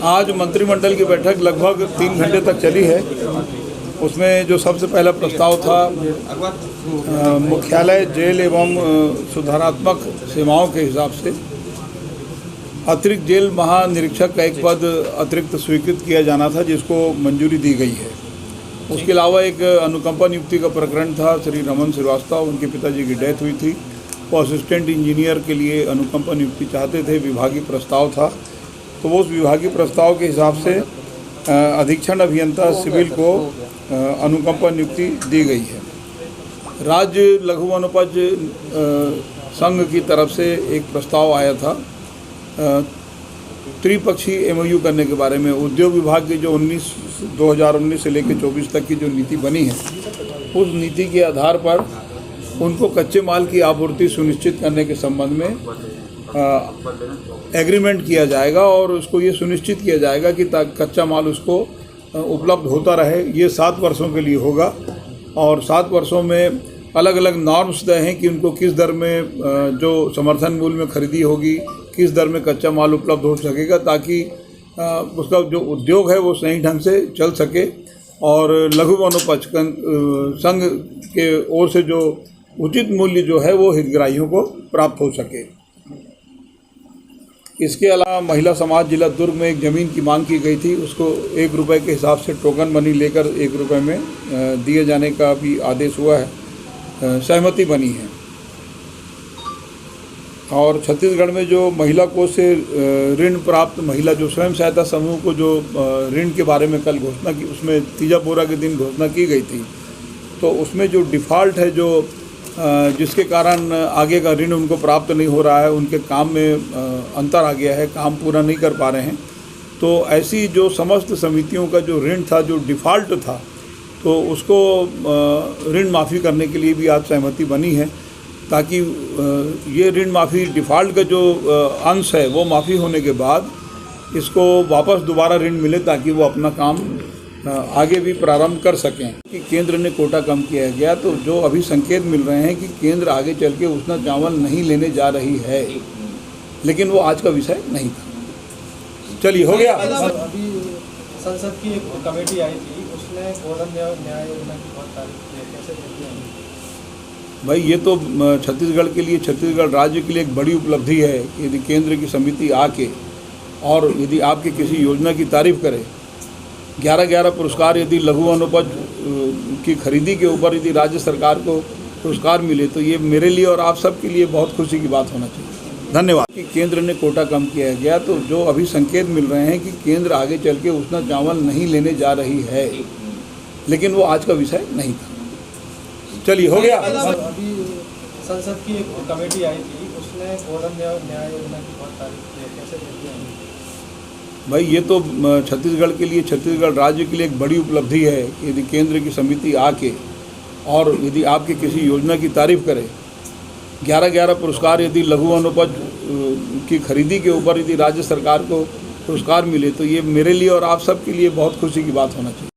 आज मंत्रिमंडल की बैठक लगभग 3 घंटे तक चली है। उसमें जो सबसे पहला प्रस्ताव था मुख्यालय जेल एवं सुधारात्मक सेवाओं के हिसाब से अतिरिक्त जेल महानिरीक्षक का एक पद अतिरिक्त स्वीकृत किया जाना था, जिसको मंजूरी दी गई है। उसके अलावा एक अनुकंपा नियुक्ति का प्रकरण था। श्री रमन श्रीवास्तव, उनके पिताजी की डेथ हुई थी, वो असिस्टेंट इंजीनियर के लिए अनुकंपा नियुक्ति चाहते थे, विभागीय प्रस्ताव था। तो वो उस विभागीय प्रस्ताव के हिसाब से अधीक्षण अभियंता सिविल को अनुकंपा नियुक्ति दी गई है। राज्य लघु वनोपज संघ की तरफ से एक प्रस्ताव आया था त्रिपक्षीय एमओयू करने के बारे में। उद्योग विभाग की जो 2019 से लेकर 24 तक की जो नीति बनी है, उस नीति के आधार पर उनको कच्चे माल की आपूर्ति सुनिश्चित करने के संबंध में एग्रीमेंट किया जाएगा और उसको ये सुनिश्चित किया जाएगा कि कच्चा माल उसको उपलब्ध होता रहे। ये 7 वर्षों के लिए होगा और 7 वर्षों में अलग अलग नॉर्म्स तय हैं कि उनको किस दर में जो समर्थन मूल्य में खरीदी होगी, किस दर में कच्चा माल उपलब्ध हो सकेगा, ताकि उसका जो उद्योग है वो सही ढंग से चल सके और लघु वनोपज संघ के ओर से जो उचित मूल्य जो है वो हितग्राहियों को प्राप्त हो सके। इसके अलावा महिला समाज जिला दुर्ग में एक ज़मीन की मांग की गई थी, उसको 1 रुपये के हिसाब से टोकन मनी लेकर 1 रुपये में दिए जाने का भी आदेश हुआ है, सहमति बनी है। और छत्तीसगढ़ में जो महिला कोष से ऋण प्राप्त महिला जो स्वयं सहायता समूह को जो ऋण के बारे में कल घोषणा की, उसमें तीजा पोरा के दिन घोषणा की गई थी, तो उसमें जो डिफ़ॉल्ट है, जो जिसके कारण आगे का ऋण उनको प्राप्त नहीं हो रहा है, उनके काम में अंतर आ गया है, काम पूरा नहीं कर पा रहे हैं, तो ऐसी जो समस्त समितियों का जो ऋण था, जो डिफ़ॉल्ट था, तो उसको ऋण माफ़ी करने के लिए भी आज सहमति बनी है, ताकि ये ऋण माफ़ी डिफ़ॉल्ट का जो अंश है वो माफ़ी होने के बाद इसको वापस दोबारा ऋण मिले, ताकि वो अपना काम आगे भी प्रारंभ कर सकें। कि केंद्र ने कोटा कम किया गया, तो जो अभी संकेत मिल रहे हैं कि केंद्र आगे चल के उतना चावल नहीं लेने जा रही है, लेकिन वो आज का विषय नहीं था। चलिए, हो गया। अभी संसद की एक कमेटी आई थी, उसने गोधन न्याय योजना की बहुत तारीफ की है, कैसे देखते हैं? भाई, ये तो छत्तीसगढ़ के लिए, छत्तीसगढ़ राज्य के लिए एक बड़ी उपलब्धि है कि यदि केंद्र की समिति आके और यदि आपकी किसी योजना की तारीफ करे, 11 पुरस्कार यदि लघु वनोपज की खरीदी के ऊपर यदि राज्य सरकार को पुरस्कार मिले, तो ये मेरे लिए और आप सब के लिए बहुत खुशी की बात होना चाहिए। धन्यवाद। कि केंद्र ने कोटा कम किया गया, तो जो अभी संकेत मिल रहे हैं कि केंद्र आगे चल के उतना चावल नहीं लेने जा रही है, लेकिन वो आज का विषय नहीं था। चलिए, हो गया। अभी संसद की एक कमेटी आई थी, उसने गोधन न्याय योजना की बहुत तारीफ की है, कैसे देखते हैं? भाई, ये तो छत्तीसगढ़ के लिए, छत्तीसगढ़ राज्य के लिए एक बड़ी उपलब्धि है कि यदि केंद्र की समिति आके और यदि आपकी किसी योजना की तारीफ करे, 11 पुरस्कार यदि लघु वनोपज की खरीदी के ऊपर यदि राज्य सरकार को पुरस्कार मिले, तो ये मेरे लिए और आप सब के लिए बहुत खुशी की बात होना चाहिए।